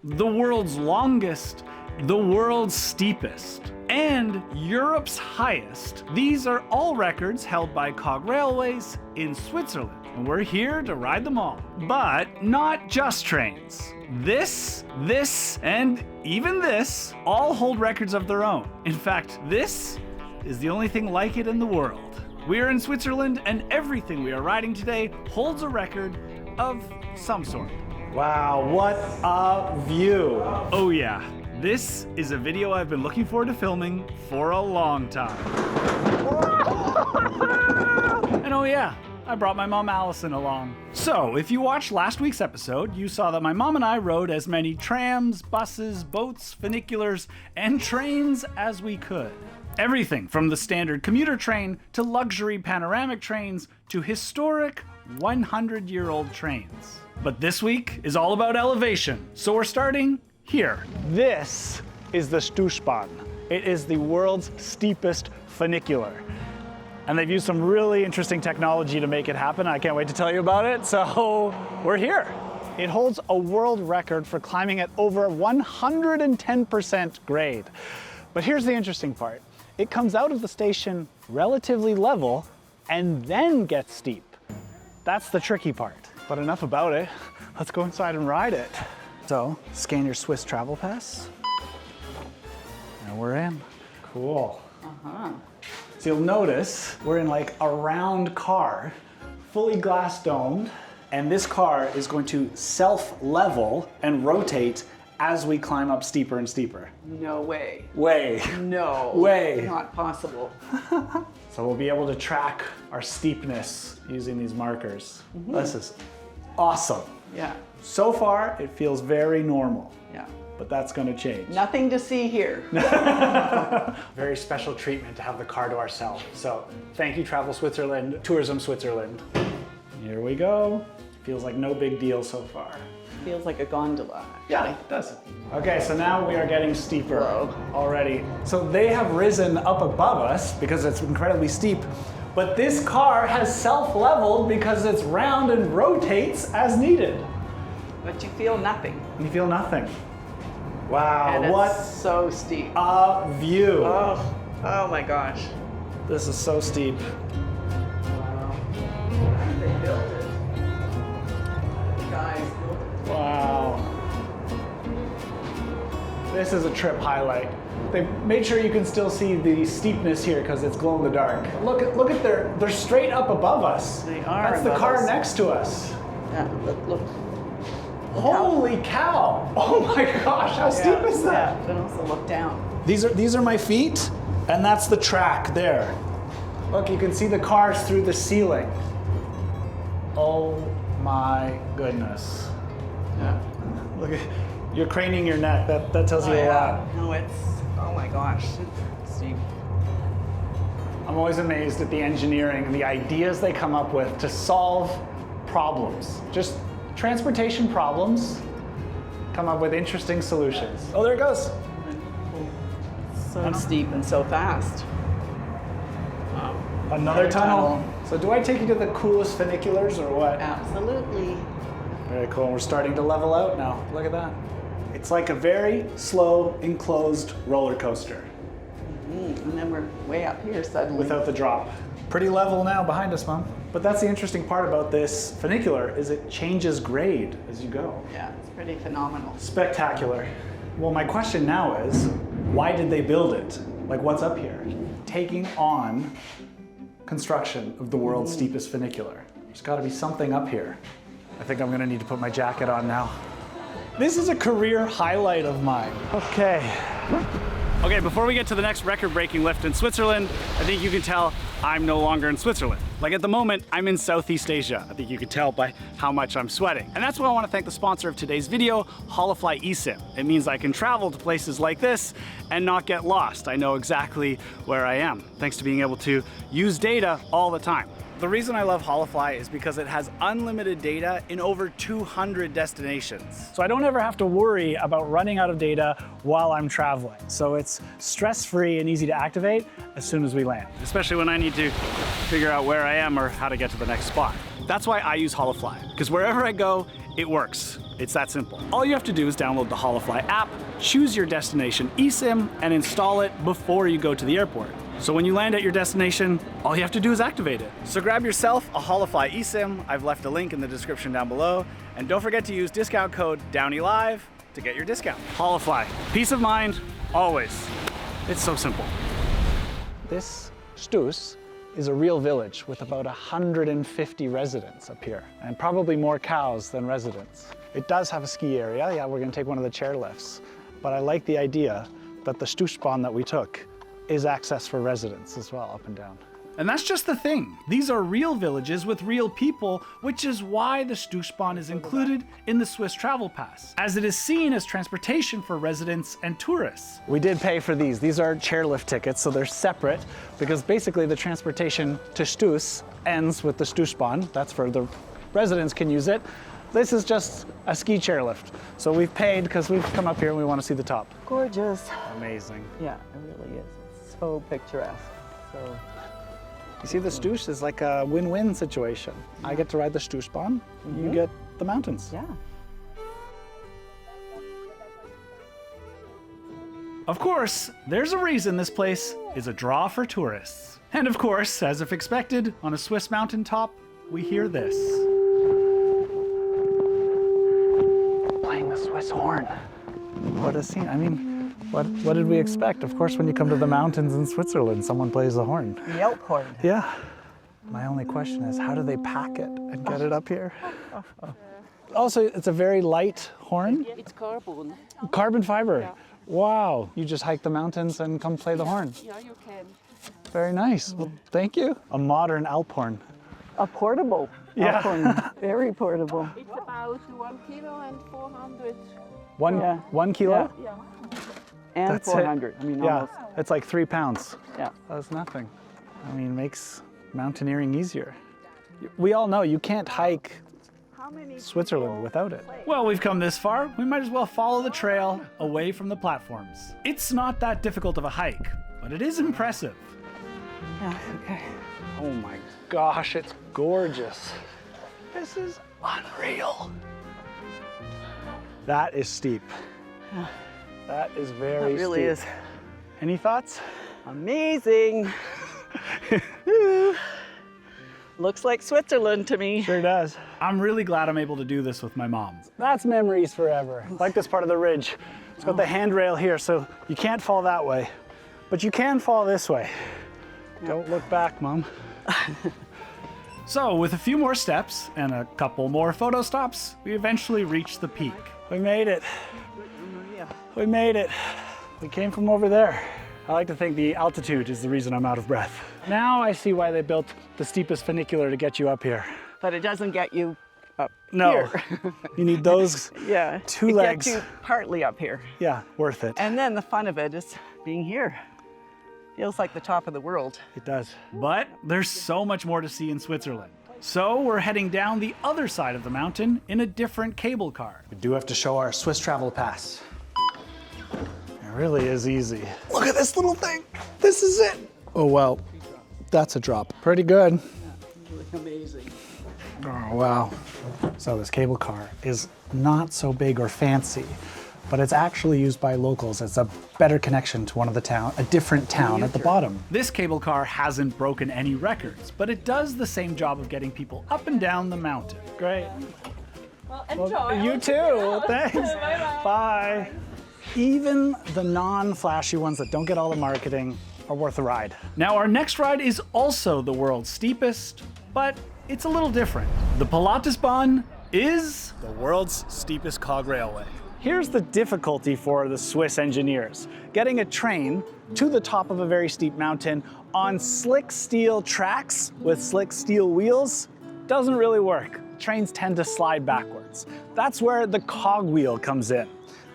the world's longest, the world's steepest, and Europe's highest. These are all records held by Cog Railways in Switzerland, and we're here to ride them all. But not just trains. This, and even this all hold records of their own. In fact, this is the only thing like it in the world. We are in Switzerland, and everything we are riding today holds a record of some sort. Wow, what a view. Oh yeah, this is a video I've been looking forward to filming for a long time. And oh yeah, I brought my mom Allison along. So, if you watched last week's episode, you saw that my mom and I rode as many trams, buses, boats, funiculars, and trains as we could. Everything from the standard commuter train to luxury panoramic trains to historic 100-year-old trains. But this week is all about elevation, so we're starting here. This is the Stoosbahn. It is the world's steepest funicular. And they've used some really interesting technology to make it happen. I can't wait to tell you about it, so we're here. It holds a world record for climbing at over 110% grade. But here's the interesting part. It comes out of the station relatively level and then gets steep. That's the tricky part. But enough about it. Let's go inside and ride it. So, scan your Swiss travel pass. And we're in. Cool. So you'll notice we're in like a round car, fully glass domed, and this car is going to self-level and rotate as we climb up steeper and steeper. No way. Way. No. Way. Not possible. So we'll be able to track our steepness using these markers. This is awesome. Yeah. So far, it feels very normal, Yeah. but that's gonna change. Nothing to see here. Very special treatment to have the car to ourselves. So thank you, Travel Switzerland, Tourism Switzerland. Here we go. Feels like no big deal so far. Feels like a gondola. Yeah, it does. Okay, so now we are getting steeper Whoa. already. So they have risen up above us because it's incredibly steep, but this car has self-leveled because it's round and rotates as needed. But you feel nothing. You feel nothing. Wow, And what it's so steep. a view. Oh my gosh. This is so steep. Wow. They built it. The guys built it. Wow. This is a trip highlight. They made sure you can still see the steepness here because it's glow in the dark. Look at they're straight up above us. They are That's the above car us. next to us. Yeah, look. Holy cow! Oh my gosh, how steep is that? Yeah, but also look down. These are my feet, and that's the track there. Look, you can see the cars through the ceiling. Oh my goodness. Yeah. Look at, you're craning your neck. That tells you a lot. No, it's, oh my gosh, it's steep. I'm always amazed at the engineering and the ideas they come up with to solve problems. Just transportation problems, come up with interesting solutions. Oh, there it goes. So steep and so fast. Another tunnel. So do I take you to the coolest funiculars or what? Absolutely. Very cool. We're starting to level out now. Look at that. It's like a very slow, enclosed roller coaster And then we're way up here suddenly. without the drop. Pretty level now behind us, Mom. But that's the interesting part about this funicular is it changes grade as you go. Yeah, it's pretty phenomenal. Spectacular. Well, my question now is, why did they build it? Like, what's up here? Taking on construction of the world's steepest funicular. There's got to be something up here. I think I'm going to need to put my jacket on now. This is a career highlight of mine. Okay. Okay, before we get to the next record-breaking lift in Switzerland, I think you can tell I'm no longer in Switzerland. Like at the moment, I'm in Southeast Asia. I think you can tell by how much I'm sweating. And that's why I want to thank the sponsor of today's video, Holofly eSIM. It means I can travel to places like this and not get lost. I know exactly where I am, thanks to being able to use data all the time. The reason I love Holofly is because it has unlimited data in over 200 destinations. So I don't ever have to worry about running out of data while I'm traveling. So it's stress-free and easy to activate as soon as we land. Especially when I need to figure out where I am or how to get to the next spot. That's why I use Holofly, because wherever I go, It works. It's that simple. All you have to do is download the Holofly app, choose your destination eSIM, and install it before you go to the airport. So when you land at your destination, all you have to do is activate it. So grab yourself a Holofly eSIM. I've left a link in the description down below. And don't forget to use discount code DownieLive to get your discount. Holofly, peace of mind, always. It's so simple. This Stoos is a real village with about 150 residents up here, and probably more cows than residents. It does have a ski area. Yeah, we're gonna take one of the chairlifts. But I like the idea that the Stoosbahn that we took is access for residents as well, up and down. And that's just the thing. These are real villages with real people, which is why the Stoosbahn is included in the Swiss Travel Pass, as it is seen as transportation for residents and tourists. We did pay for these. These are chairlift tickets, so they're separate because basically the transportation to Stoos ends with the Stoosbahn. That's for the residents can use it. This is just a ski chairlift. So we've paid because we've come up here and we want to see the top. Gorgeous. Amazing. Yeah, it really is. It's so picturesque. So. You see, the Stoos is like a win-win situation. I get to ride the Stoosbahn, you get the mountains. Yeah. Of course, there's a reason this place is a draw for tourists. And of course, as if expected, on a Swiss mountaintop, we hear this. Playing the Swiss horn. What a scene. I mean, what did we expect? Of course, when you come to the mountains in Switzerland, someone plays the horn. The elk horn. Yeah. My only question is, how do they pack it and get it up here? Also, it's a very light horn. It's carbon. Carbon fiber. Yeah. Wow. You just hike the mountains and come play the horn. Yeah, you can. Very nice. Well, thank you. A modern Alp horn. A portable Yeah. elk horn. Very portable. It's about 1 kilo and 400. Yeah. 1 kilo? Yeah. And That's it. 400. I mean, Yeah, almost. it's like 3 pounds. Yeah. That's nothing. I mean, makes mountaineering easier. We all know you can't hike Switzerland without it. Well, we've come this far, we might as well follow the trail away from the platforms. It's not that difficult of a hike, but it is impressive. Yeah, okay. Oh my gosh, it's gorgeous. This is unreal. That is steep. That is very It really steep. is. Any thoughts? Amazing. Woo. Looks like Switzerland to me. Sure does. I'm really glad I'm able to do this with my mom. That's memories forever. Like this part of the ridge. It's got the handrail here, so you can't fall that way, but you can fall this way. Don't look back, Mom. So, with a few more steps and a couple more photo stops, we eventually reached the peak. We made it. We made it. We came from over there. I like to think the altitude is the reason I'm out of breath. Now I see why they built the steepest funicular to get you up here. But it doesn't get you up No, here. you need those Yeah. two it legs. gets you partly up here. Yeah, worth it. And then the fun of it is being here. Feels like the top of the world. It does. But there's so much more to see in Switzerland. So we're heading down the other side of the mountain in a different cable car. We do have to show our Swiss Travel Pass. It really is easy. Look at this little thing. This is it. Oh, well, that's a drop. Pretty good. Amazing. Oh, wow. So this cable car is not so big or fancy, but it's actually used by locals as a better connection to a different town at the bottom. This cable car hasn't broken any records, but it does the same job of getting people up and down the mountain. Great. Well, enjoy. You too. Thanks. Bye-bye. Bye. Even the non-flashy ones that don't get all the marketing are worth a ride. Now our next ride is also the world's steepest, but it's a little different. The Pilatusbahn is the world's steepest cog railway. Here's the difficulty for the Swiss engineers. Getting a train to the top of a very steep mountain on slick steel tracks with slick steel wheels doesn't really work. Trains tend to slide backwards. That's where the cogwheel comes in.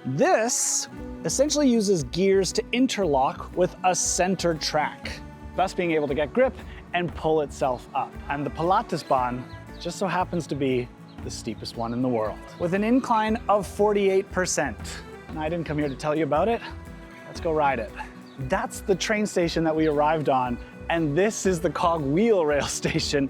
This essentially uses gears to interlock with a center track, thus being able to get grip and pull itself up. And the Pilatusbahn just so happens to be the steepest one in the world, with an incline of 48%. And I didn't come here to tell you about it. Let's go ride it. That's the train station that we arrived on, and this is the cogwheel rail station.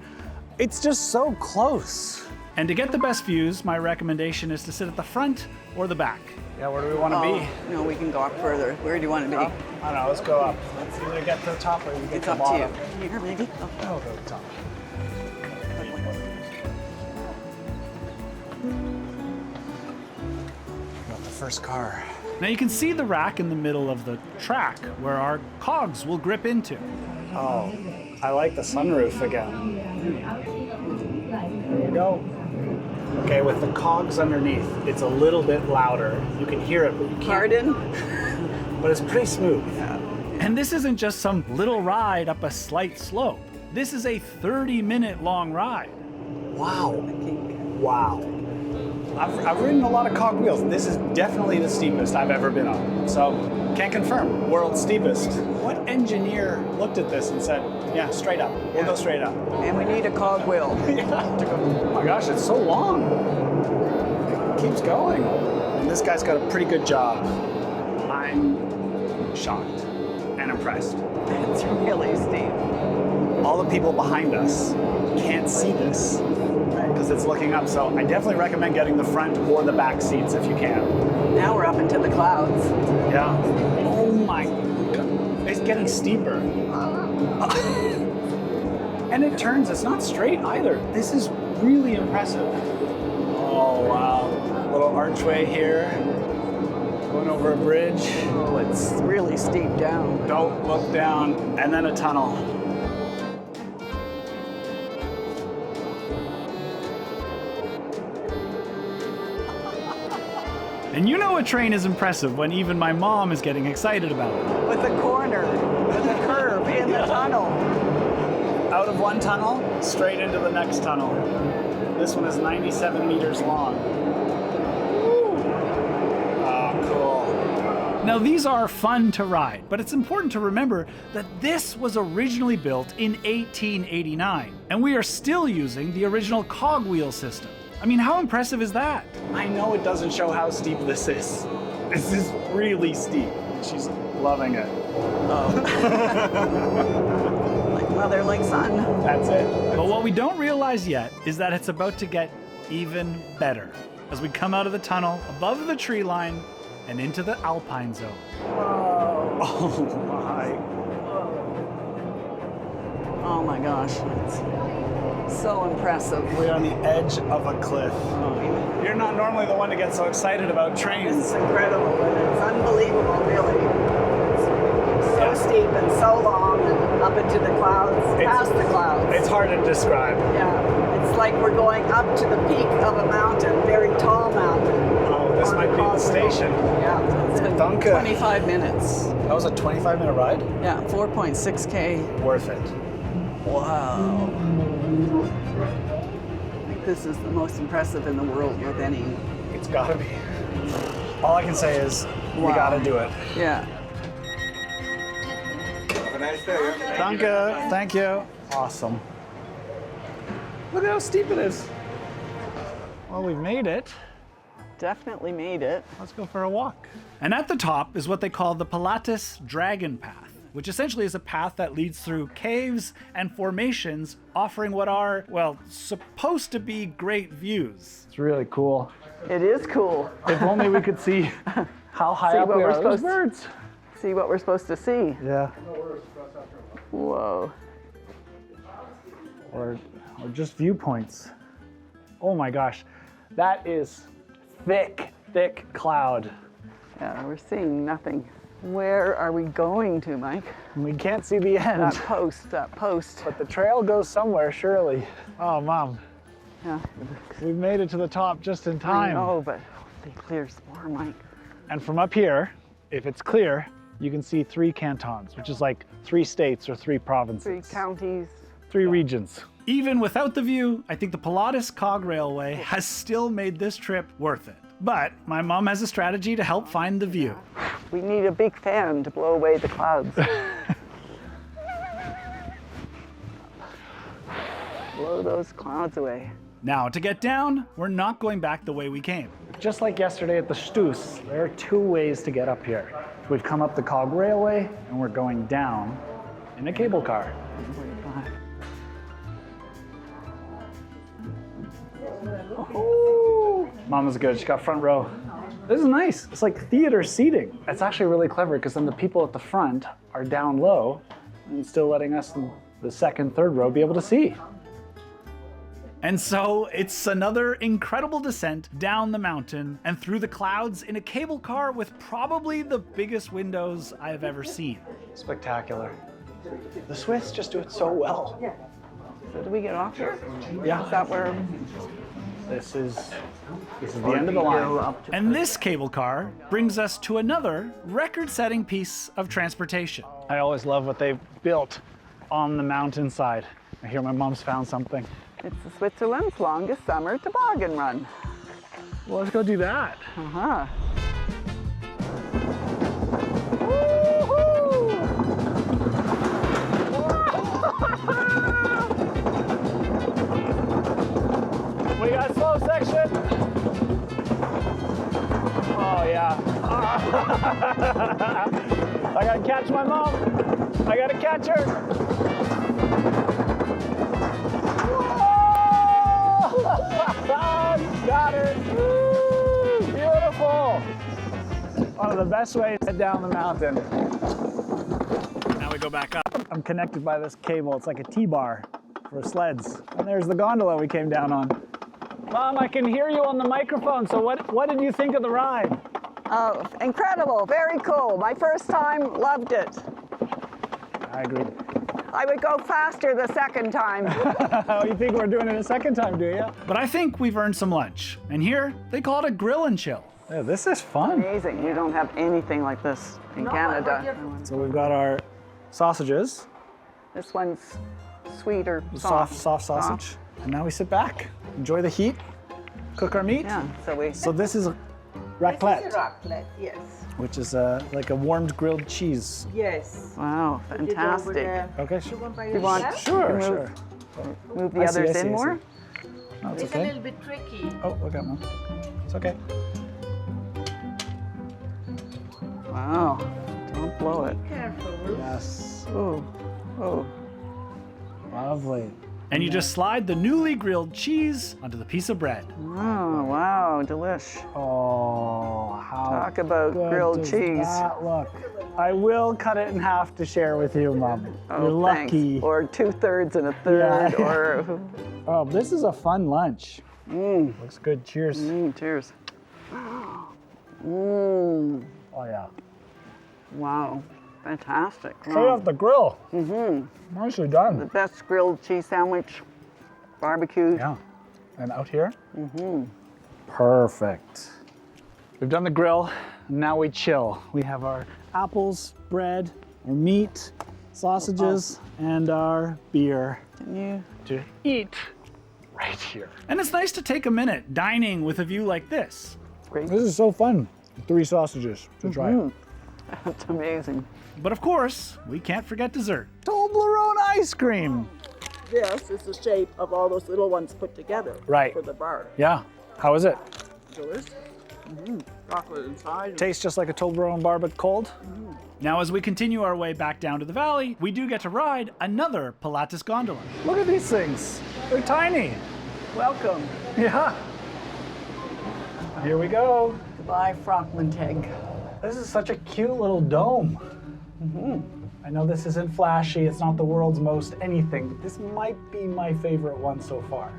It's just so close. And to get the best views, my recommendation is to sit at the front or the back. Yeah, where do we want to be? No, we can go up further. Where do you want to be? I don't know, let's go up. Let's either get to the top or you get It's to the up to bottom. you. Here, maybe? Oh. I'll go to the top. Got the first car. Now you can see the rack in the middle of the track where our cogs will grip into. Oh, I like the sunroof again. There we go. Okay, with the cogs underneath, it's a little bit louder. You can hear it, but you can't. Pardon? But it's pretty smooth. And this isn't just some little ride up a slight slope. This is a 30-minute long ride. Wow. Wow. I've ridden a lot of cog wheels. This is definitely the steepest I've ever been on. So, can't confirm, world's steepest. What engineer looked at this and said, yeah, straight up. We'll go straight up. And we need a cog wheel. Oh my gosh, it's so long. It keeps going. And this guy's got a pretty good job. I'm shocked and impressed. It's really steep. All the people behind us can't see this because it's looking up. So I definitely recommend getting the front or the back seats if you can. Now we're up into the clouds. Yeah. Oh my God. It's getting steeper. And it turns, it's not straight either. This is really impressive. Oh wow. Little archway here. Going over a bridge. Oh, it's really steep down. Don't look down. And then a tunnel. And you know a train is impressive when even my mom is getting excited about it. With a corner, with a curve in the tunnel. Out of one tunnel, straight into the next tunnel. This one is 97 meters long. Oh, cool. Now these are fun to ride, but it's important to remember that this was originally built in 1889, and we are still using the original cogwheel system. I mean, how impressive is that? I know it doesn't show how steep this is. This is really steep. She's loving it. Like mother, like son. That's it. But what we don't realize yet is that it's about to get even better as we come out of the tunnel above the tree line and into the alpine zone. Oh my. Oh my gosh. It's so impressive. We're on the edge of a cliff. You're not normally the one to get so excited about This trains. is incredible and it's unbelievable, really. It's so steep and so long and up into the clouds, past the clouds. It's hard to describe. Yeah, it's like we're going up to the peak of a mountain, very tall mountain. Oh, this might be the station. Yeah, it's been Danke. 25 minutes. That was a 25-minute ride? Yeah, 4.6K. Worth it. Wow. I think this is the most impressive in the world with any. It's gotta be. All I can say is, we Wow. gotta do it. Yeah. Have a nice day. Danke, thank you. Awesome. Look at how steep it is. Well, we've made it. Definitely made it. Let's go for a walk. And at the top is what they call the Pilatus Dragon Path, which essentially is a path that leads through caves and formations, offering what are, well, supposed to be great views. It's really cool. It is cool. If only we could see how high See up what we we're are. Those supposed to- birds. See what we're supposed to see. Yeah. Whoa. Or just viewpoints. Oh my gosh. That is thick, thick cloud. Yeah, we're seeing nothing. Where are we going to, Mike? And we can't see the end. That post, that post. But the trail goes somewhere, surely. Oh, Mom. Yeah, We've made it to the top just in I time. know, but hopefully clear some more, Mike. And from up here, if it's clear, you can see 3 cantons, which is like 3 states or 3 provinces. 3 counties. 3 regions. Even without the view, I think the Pilatus Cog Railway has still made this trip worth it. But my mom has a strategy to help find the view. We need a big fan to blow away the clouds. Blow those clouds away. Now, to get down, we're not going back the way we came. Just like yesterday at the Stoos, there are 2 ways to get up here. We've come up the Cog Railway, and we're going down in a cable car. Mama's good. She got front row. This is nice. It's like theater seating. It's actually really clever because then the people at the front are down low and still letting us in the second, third row be able to see. And so it's another incredible descent down the mountain and through the clouds in a cable car with probably the biggest windows I have ever seen. Spectacular. The Swiss just do it so well. Yeah. So do we get off here? Yeah. Is that where? This is the end of the line. And this cable car brings us to another record-setting piece of transportation. I always love what they've built on the mountainside. I hear my mom's found something. It's Switzerland's longest summer toboggan run. Well, let's go do that. Uh-huh. We got slow section. Oh yeah. I gotta catch my mom. I gotta catch her. Got her. Woo, beautiful. One of the best ways to get down the mountain. Now we go back up. I'm connected by this cable. It's like a T-bar for sleds. And there's the gondola we came down on. Mom, I can hear you on the microphone. So what did you think of the ride? Oh, incredible. Very cool. My first time, loved it. I agree. I would go faster the second time. Oh, you think we're doing it a second time, do you? But I think we've earned some lunch. And here, they call it a grill and chill. Yeah, this is fun. Amazing. You don't have anything like this in Canada. So we've got our sausages, This one's sweeter, soft sausage. And now we sit back, enjoy the heat, cook our meat. Yeah, So this is raclette, raclette, yes. which is like a warmed grilled cheese. Yes. Wow, fantastic. Okay, sure. You want Sure, move, sure. move the I see, others I see, in I more? see. No, it's It's okay. a little bit tricky. Oh, look at Mom. It's okay. Wow, don't blow it. Careful. Yes. Ooh, oh. Lovely. And you just slide the newly grilled cheese onto the piece of bread. Oh, wow, delish. Oh, how Talk about good grilled does cheese. that look? I will cut it in half to share with you, Mom. Oh, You're lucky. thanks. Or 2/3 and a third, Yeah. or Oh, this is a fun lunch. Looks good. Cheers. cheers. Oh yeah. Wow, fantastic. Straight off the grill. Nicely done. The best grilled cheese sandwich, barbecue. Yeah. And out here? Perfect. We've done the grill, now we chill. We have our apples, bread, our meat, sausages, and our beer Can you? to eat right here. And it's nice to take a minute dining with a view like this. Great. This is so fun. 3 sausages to try. That's amazing. But of course, we can't forget dessert. Toblerone ice cream. This is the shape of all those little ones put together. Right. For the bar. Yeah. How is it? Delicious. Chocolate inside. Tastes just like a Toblerone bar, but cold? Now, as we continue our way back down to the valley, we do get to ride another Pilatus gondola. Look at these things. They're tiny. Welcome. Yeah. Here we go. Goodbye, Frankentegg. This is such a cute little dome. I know this isn't flashy, it's not the world's most anything, but this might be my favorite one so far.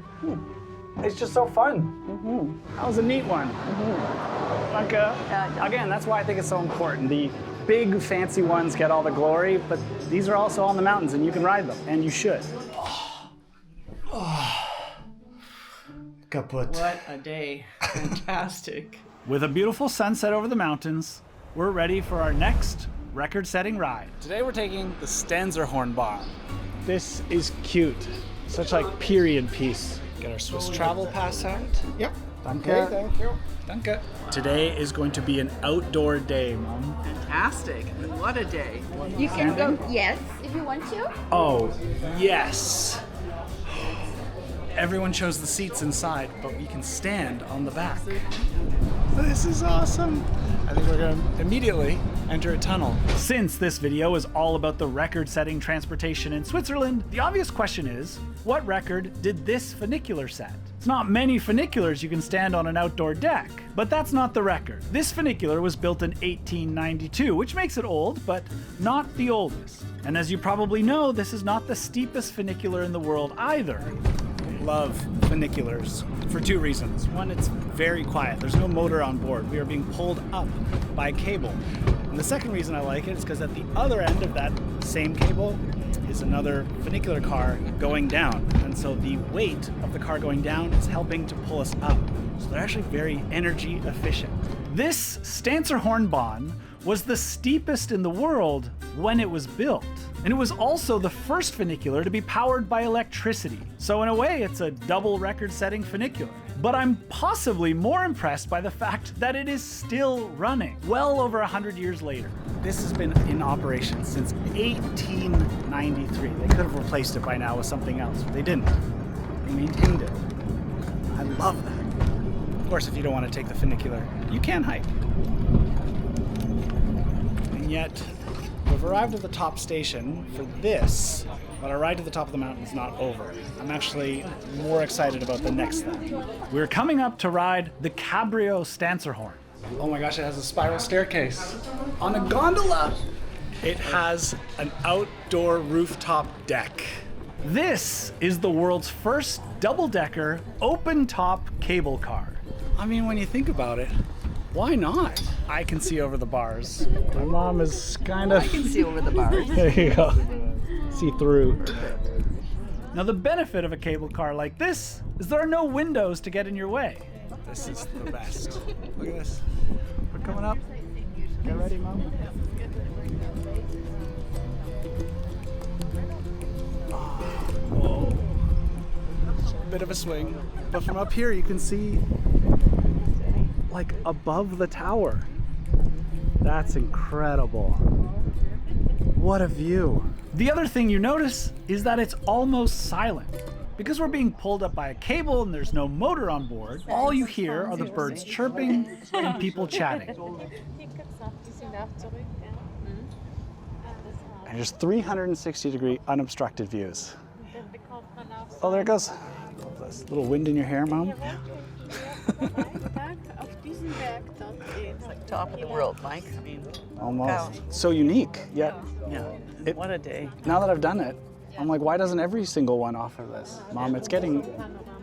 It's just so fun. That was a neat one. Like, again, that's why I think it's so important. The big fancy ones get all the glory, but these are also on the mountains and you can ride them, and you should. Kaput. What a day. Fantastic. With a beautiful sunset over the mountains, we're ready for our next record-setting ride. Today we're taking the Stanserhorn bar. This is cute. Such like period piece. Get our Swiss travel pass out. Yep. Danke. Thank you. Danke. Today is going to be an outdoor day, Mom. Fantastic. What a day. You can go, yes, if you want to. Oh, yes. Everyone chose the seats inside, but we can stand on the back. This is awesome. I think we're going to immediately enter a tunnel. Since this video is all about the record-setting transportation in Switzerland, the obvious question is, what record did this funicular set? It's not many funiculars you can stand on an outdoor deck, but that's not the record. This funicular was built in 1892, which makes it old, but not the oldest. And as you probably know, this is not the steepest funicular in the world either. Love funiculars for two reasons. One, it's very quiet. There's no motor on board. We are being pulled up by a cable. And the second reason I like it is because at the other end of that same cable is another funicular car going down. And so the weight of the car going down is helping to pull us up. So they're actually very energy efficient. This Stanserhorn Bahn was the steepest in the world when it was built. And it was also the first funicular to be powered by electricity. So in a way, it's a double record-setting funicular. But I'm possibly more impressed by the fact that it is still running, well over 100 years later. This has been in operation since 1893. They could have replaced it by now with something else, but they didn't. They maintained it. I love that. Of course, if you don't want to take the funicular, you can hike. And yet, we've arrived at the top station for this, but our ride to the top of the mountain is not over. I'm actually more excited about the next thing. We're coming up to ride the Cabrio Stanserhorn. Oh my gosh, it has a spiral staircase on a gondola. It has an outdoor rooftop deck. This is the world's first double-decker, open-top cable car. I mean, when you think about it, why not? I can see over the bars. My mom is kind of... I can see over the bars. There you go. See through. Now the benefit of a cable car like this is there are no windows to get in your way. This is the best. Look at this. We're coming up. Get ready, Mom. Whoa. Bit of a swing. But from up here you can see like above the tower. That's incredible. What a view. The other thing you notice is that it's almost silent. Because we're being pulled up by a cable and there's no motor on board, all you hear are the birds chirping and people chatting. And just 360-degree unobstructed views. Oh, there it goes. This little wind in your hair, Mom. It's like top of the world, Mike. I mean, Almost. So unique, yet yeah. What a day. now that I've done it, I'm like, why doesn't every single one offer this? Mom, it's getting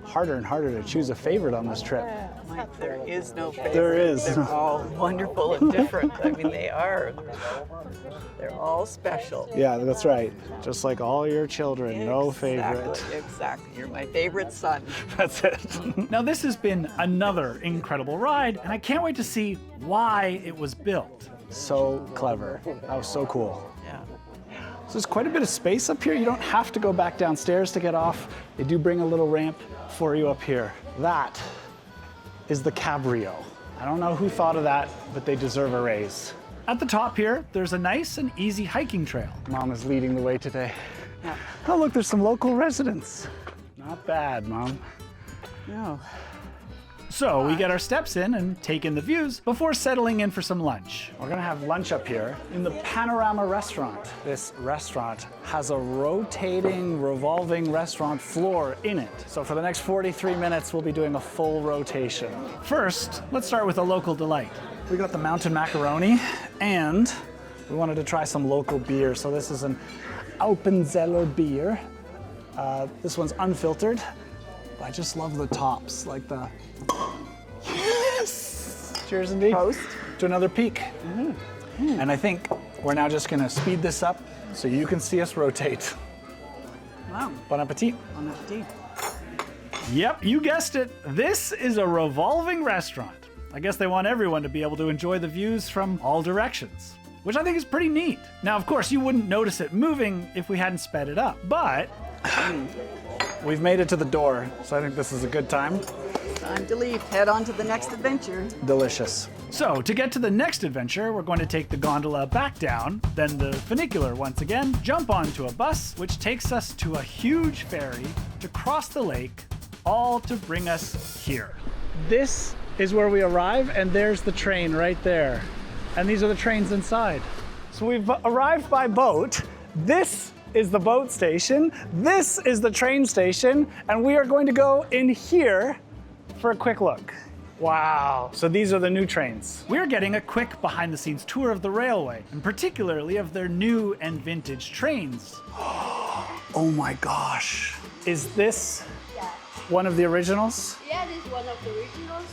harder and harder to choose a favorite on this trip. Mike, there is no favorite. There is. They're all wonderful and different. I mean, they are. They're all special. Yeah, that's right. Just like all your children, no favorite. Exactly. You're my favorite son. That's it. Now this has been another incredible ride, and I can't wait to see why it was built. So clever. That was so cool. Yeah. So there's quite a bit of space up here. You don't have to go back downstairs to get off. They do bring a little ramp for you up here. That is the Cabrio. I don't know who thought of that, but they deserve a raise. At the top here, there's a nice and easy hiking trail. Mom is leading the way today. Yeah. Oh, look, there's some local residents. Not bad, Mom. No. So we get our steps in and take in the views before settling in for some lunch. We're gonna have lunch up here in the Panorama restaurant. This restaurant has a rotating, revolving restaurant floor in it. So for the next 43 minutes, we'll be doing a full rotation. First, let's start with a local delight. We got the mountain macaroni, and we wanted to try some local beer. So this is an Alpenzeller beer. This one's unfiltered, but I just love the tops, like the... Yes! Cheers indeed. Toast. To another peak. And I think we're now just gonna speed this up so you can see us rotate. Wow. Bon appetit. Bon appetit. Yep, you guessed it. This is a revolving restaurant. I guess they want everyone to be able to enjoy the views from all directions, which I think is pretty neat. Now, of course, you wouldn't notice it moving if we hadn't sped it up, but We've made it to the door, so I think this is a good time. Time to leave. Head on to the next adventure. Delicious. so to get to the next adventure, we're going to take the gondola back down, then the funicular once again, jump onto a bus, which takes us to a huge ferry to cross the lake, all to bring us here. This is where we arrive, and there's the train right there. And these are the trains inside. So we've arrived by boat. This is the boat station. This is the train station. And we are going to go in here for a quick look. Wow, so these are the new trains. We're getting a quick behind-the-scenes tour of the railway, and particularly of their new and vintage trains. Oh my gosh. Is this Yeah. one of the originals? Yeah, this is one of the originals.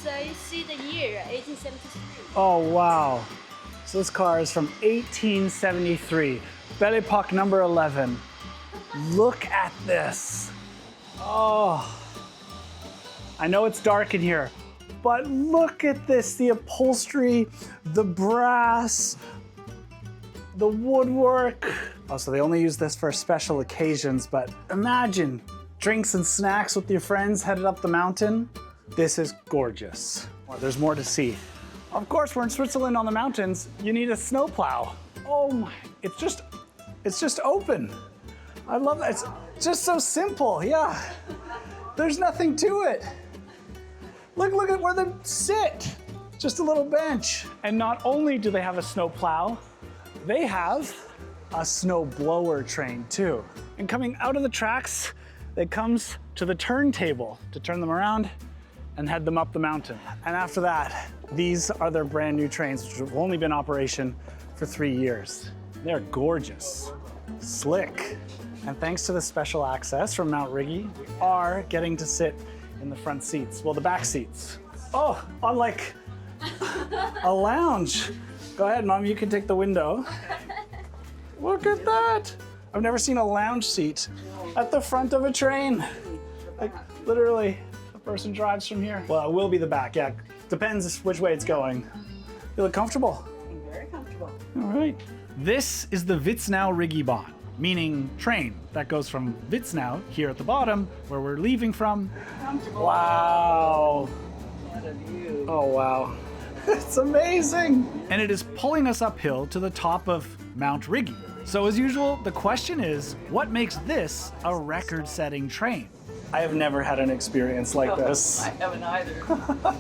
So you see the year, 1873. Oh wow. So this car is from 1873. Belle Epoque number 11. Look at this. Oh. I know it's dark in here, but look at this. The upholstery, the brass, the woodwork. Oh, so they only use this for special occasions, but imagine drinks and snacks with your friends headed up the mountain. This is gorgeous. Well, there's more to see. Of course, we're in Switzerland on the mountains. You need a snowplow. Oh my, it's just open. I love that. It's just so simple, yeah. There's nothing to it. Look at where they sit. Just a little bench. And not only do they have a snowplow, they have a snow blower train too. And coming out of the tracks, it comes to the turntable to turn them around and head them up the mountain. And after that, these are their brand new trains, which have only been in operation for 3 years. They're gorgeous, slick. And thanks to the special access from Mount Rigi, we are getting to sit in the front seats, well, the back seats. Oh, unlike a lounge. Go ahead, Mom, you can take the window. Look at that. I've never seen a lounge seat at the front of a train. Like, literally, the person drives from here. Well, it will be the back, yeah. Depends which way it's going. You look comfortable? I'm very comfortable. All right. This is the Witznau Rigibahn, meaning train that goes from Witznau, here at the bottom, where we're leaving from. Wow. What a view. Oh, wow. It's amazing. And it is pulling us uphill to the top of Mount Rigi. So as usual, the question is, what makes this a record-setting train? I have never had an experience like this. I haven't either.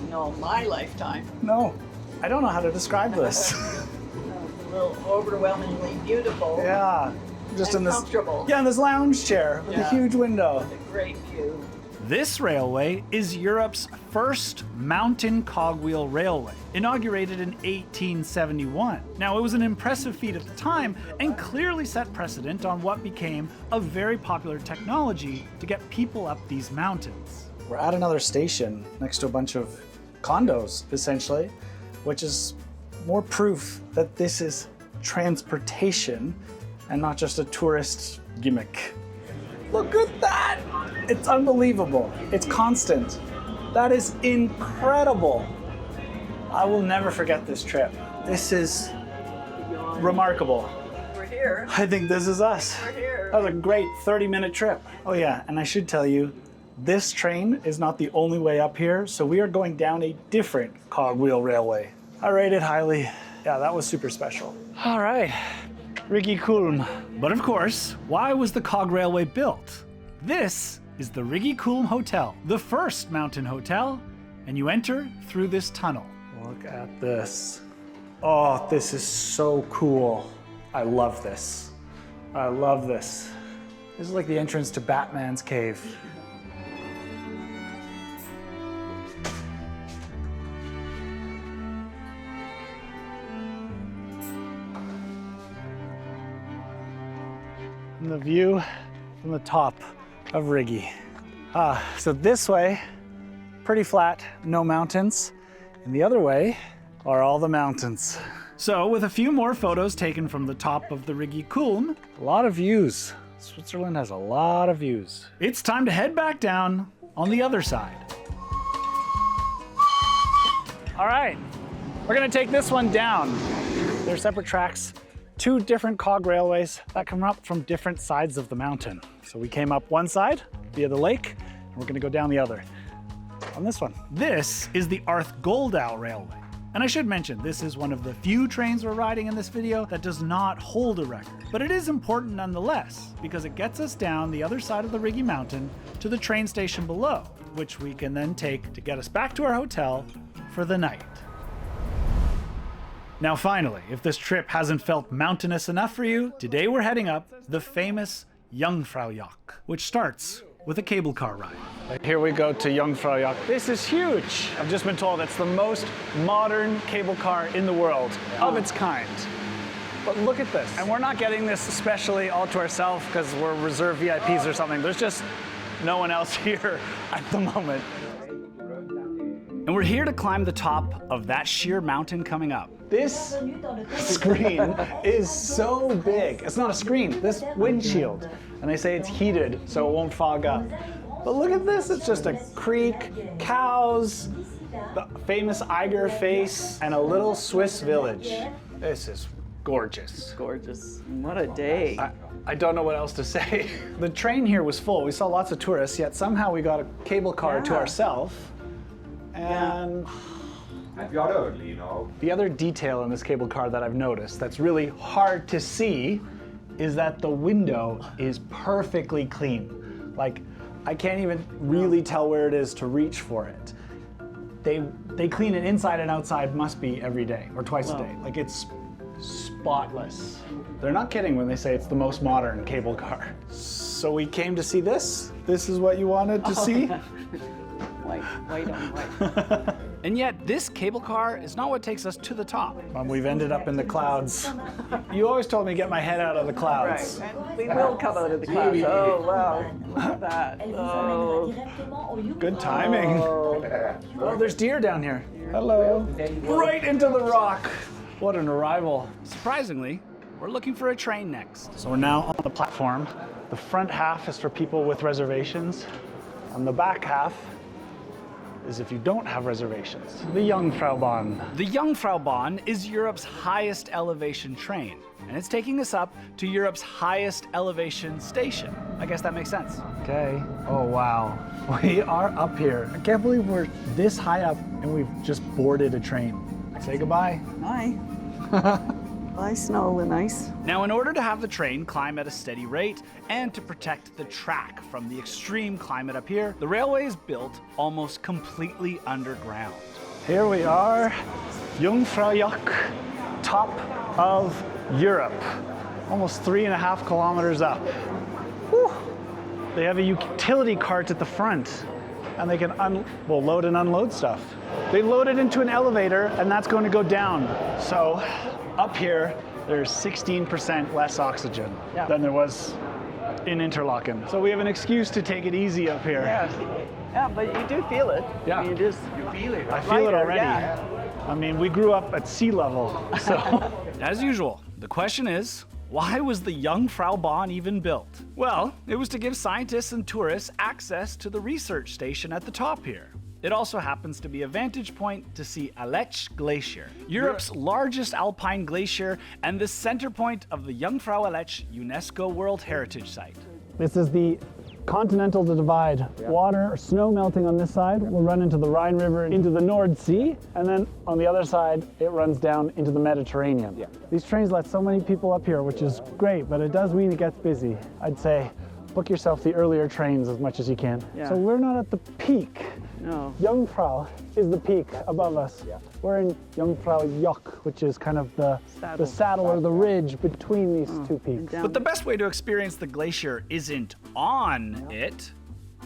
No, my lifetime. No, I don't know how to describe this. A little overwhelmingly beautiful. Yeah, just And in this. comfortable. Yeah, in this lounge chair with a Yeah. huge window. A great view. This railway is Europe's first mountain cogwheel railway, inaugurated in 1871. Now, it was an impressive feat at the time and clearly set precedent on what became a very popular technology to get people up these mountains. We're at another station next to a bunch of condos, essentially, which is more proof that this is transportation and not just a tourist gimmick. Look at that! It's unbelievable. It's constant. That is incredible. I will never forget this trip. This is remarkable. We're here. I think this is us. We're here. That was a great 30-minute trip. Oh yeah, and I should tell you, this train is not the only way up here, so we are going down a different cogwheel railway. I rate it highly. Yeah, that was super special. All right, Rigi Kulm. But of course, why was the cog railway built? This is the Rigi Kulm Hotel, the first mountain hotel, and you enter through this tunnel. Look at this. Oh, this is so cool. I love this. I love this. This is like the entrance to Batman's cave. And the view from the top of Rigi. So this way, pretty flat, no mountains. And the other way are all the mountains. So, with a few more photos taken from the top of the Rigi Kulm, A lot of views. Switzerland has a lot of views. it's time to head back down on the other side. All right, we're gonna take this one down. They're separate tracks, 2 different cog railways that come up from different sides of the mountain. So we came up one side via the lake, and we're gonna go down the other on this one. This is the Arth-Goldau Railway. And I should mention, this is one of the few trains we're riding in this video that does not hold a record. But it is important nonetheless, because it gets us down the other side of the Rigi Mountain to the train station below, which we can then take to get us back to our hotel for the night. Now finally, if this trip hasn't felt mountainous enough for you, today we're heading up the famous Jungfraujoch, which starts with a cable car ride. Here we go to Jungfraujoch. This is huge. I've just been told it's the most modern cable car in the world of its kind. But look at this. And we're not getting this especially all to ourselves because we're reserved VIPs or something. There's just no one else here at the moment. And we're here to climb the top of that sheer mountain coming up. This screen is so big. It's not a screen, this windshield. And they say it's heated so it won't fog up. But look at this, it's just a creek, cows, the famous Eiger face, and a little Swiss village. This is gorgeous. Gorgeous. What a day. I don't know what else to say. The train here was full. We saw lots of tourists, yet somehow we got a cable car to ourselves. And the other detail in this cable car that I've noticed that's really hard to see is that the window is perfectly clean. Like, I can't even really tell where it is to reach for it. They clean it inside and outside, must be every day or twice a day. Like, it's spotless. They're not kidding when they say it's the most modern cable car. So we came to see this. This is what you wanted to see? White on white. And yet, this cable car is not what takes us to the top. We've ended up in the clouds. You always told me to get my head out of the clouds. Right. And we will come out of the clouds. Oh, wow. Look at that. Oh. Good timing. Oh, there's deer down here. Hello. Right into the rock. What an arrival. Surprisingly, we're looking for a train next. So we're now on the platform. The front half is for people with reservations. And the back half is if you don't have reservations. The Jungfraubahn. The Jungfraubahn is Europe's highest elevation train, and it's taking us up to Europe's highest elevation station. I guess that makes sense. Okay. Oh, wow. We are up here. I can't believe we're this high up and we've just boarded a train. Say goodbye. Bye. Bye, snow and ice. Now, in order to have the train climb at a steady rate and to protect the track from the extreme climate up here, the railway is built almost completely underground. Here we are, Jungfraujoch, top of Europe. Almost 3.5 kilometers up. Whew. They have a utility cart at the front and they can load and unload stuff. They load it into an elevator and that's going to go down. So up here, there's 16% less oxygen than there was in Interlaken. So we have an excuse to take it easy up here. Yeah, but you do feel it. Yeah. You feel it. I feel it already. Yeah. I mean, we grew up at sea level, so. As usual, the question is, why was the Jungfraubahn even built? Well, it was to give scientists and tourists access to the research station at the top here. It also happens to be a vantage point to see Aletsch Glacier, Europe's largest alpine glacier and the center point of the Jungfrau Aletsch UNESCO World Heritage Site. This is the continental divide. Water or snow melting on this side will run into the Rhine River, into the North Sea, and then on the other side, it runs down into the Mediterranean. These trains let so many people up here, which is great, but it does mean it gets busy. I'd say book yourself the earlier trains as much as you can. So we're not at the peak. No. Jungfrau is the peak above us. We're in Jungfraujoch, which is kind of the saddle or the ridge between these two peaks. But the best way to experience the glacier isn't on it,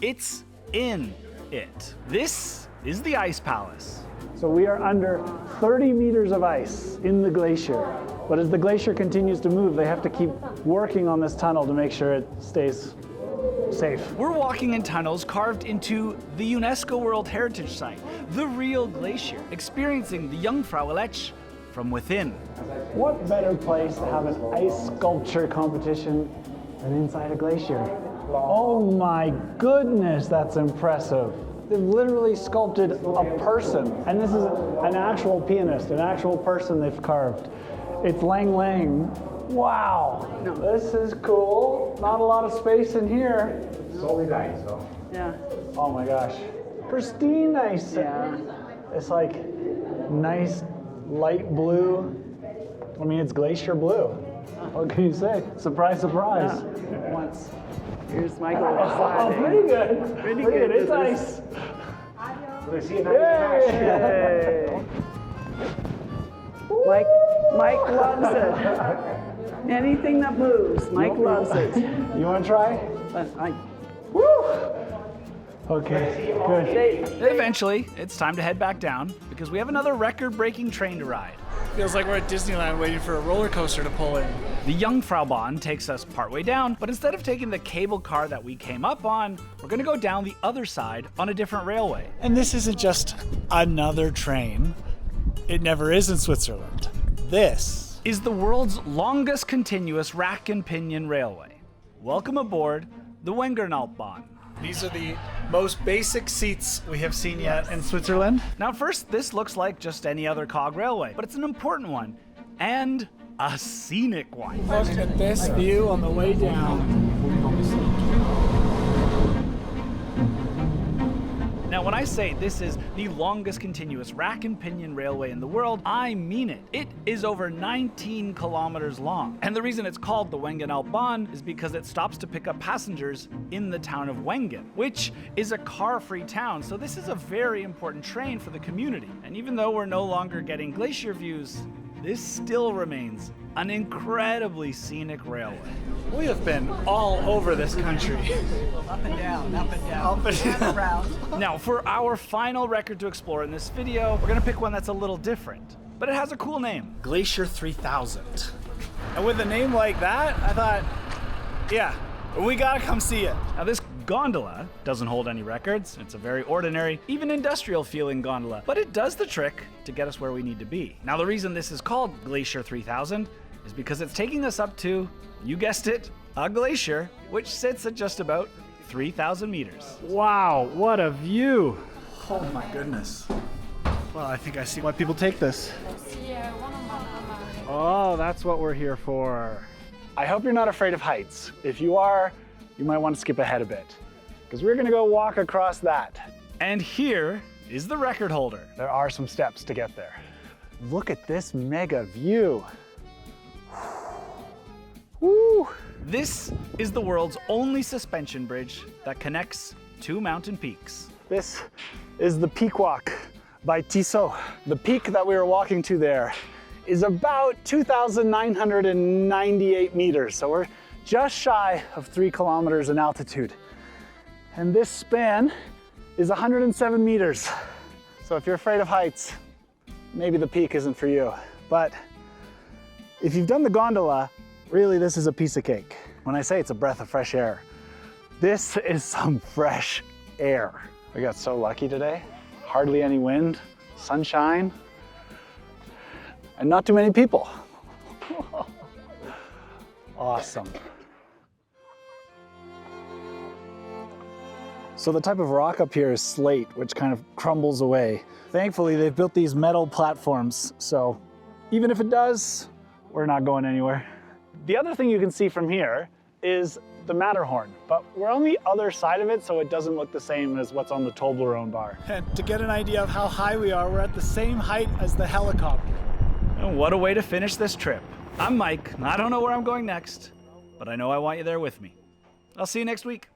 it's in it. This is the Ice Palace. So we are under 30 meters of ice in the glacier. But as the glacier continues to move, they have to keep working on this tunnel to make sure it stays safe. We're walking in tunnels carved into the UNESCO World Heritage Site, the real glacier, experiencing the Jungfrau Aletsch from within. What better place to have an ice sculpture competition than inside a glacier? Oh my goodness, that's impressive. They've literally sculpted a person, and this is an actual pianist, an actual person they've carved. It's Lang Lang. Wow, this is cool. Not a lot of space in here. Solid ice, though. Yeah. Oh my gosh, pristine ice. Yeah. It's like nice light blue. I mean, it's glacier blue. What can you say? Surprise, surprise. Once. Here's Michael. Oh, pretty good. Pretty good. It's ice. So they see a nice crash. Yay. Mike. Mike loves it. Anything that moves, Mike loves it. You want to try? Woo! Okay, good. Eventually, it's time to head back down because we have another record-breaking train to ride. Feels like we're at Disneyland waiting for a roller coaster to pull in. The Jungfraujoch takes us partway down, but instead of taking the cable car that we came up on, we're gonna go down the other side on a different railway. And this isn't just another train. It never is in Switzerland. This Is the world's longest continuous rack and pinion railway. Welcome aboard the Wengernalbahn. These are the most basic seats we have seen yet in Switzerland. Now first, this looks like just any other cog railway, but it's an important one, and a scenic one. Look at this view on the way down. Now when I say this is the longest continuous rack and pinion railway in the world, I mean it. It is over 19 kilometers long. And the reason it's called the Wengernalbahn is because it stops to pick up passengers in the town of Wengen, which is a car-free town. So this is a very important train for the community. And even though we're no longer getting glacier views, this still remains an incredibly scenic railway. We have been all over this country. Up and down, up and down. Up and down. Around. Now, for our final record to explore in this video, we're gonna pick one that's a little different, but it has a cool name. Glacier 3000. And with a name like that, I thought, yeah, we gotta come see it. Now, this gondola doesn't hold any records. It's a very ordinary, even industrial feeling gondola, but it does the trick to get us where we need to be. Now, the reason this is called Glacier 3000 is because it's taking us up to, you guessed it, a glacier, which sits at just about 3,000 meters. Wow, what a view. Oh my goodness. Well, I think I see why people take this. Oh, that's what we're here for. I hope you're not afraid of heights. If you are, you might want to skip ahead a bit, because we're gonna go walk across that. And here is the record holder. There are some steps to get there. Look at this mega view. Woo! This is the world's only suspension bridge that connects two mountain peaks. This is the Peak Walk by Tissot. The peak that we were walking to there is about 2,998 meters. So we're just shy of 3 kilometers in altitude. And this span is 107 meters. So if you're afraid of heights, maybe the peak isn't for you. But if you've done the gondola, really this is a piece of cake. When I say it's a breath of fresh air, this is some fresh air. We got so lucky today. Hardly any wind, sunshine, and not too many people. Awesome. So the type of rock up here is slate, which kind of crumbles away. Thankfully, they've built these metal platforms, so even if it does, we're not going anywhere. The other thing you can see from here is the Matterhorn, but we're on the other side of it, so it doesn't look the same as what's on the Toblerone bar. And to get an idea of how high we are, we're at the same height as the helicopter. And what a way to finish this trip. I'm Mike. I don't know where I'm going next, but I know I want you there with me. I'll see you next week.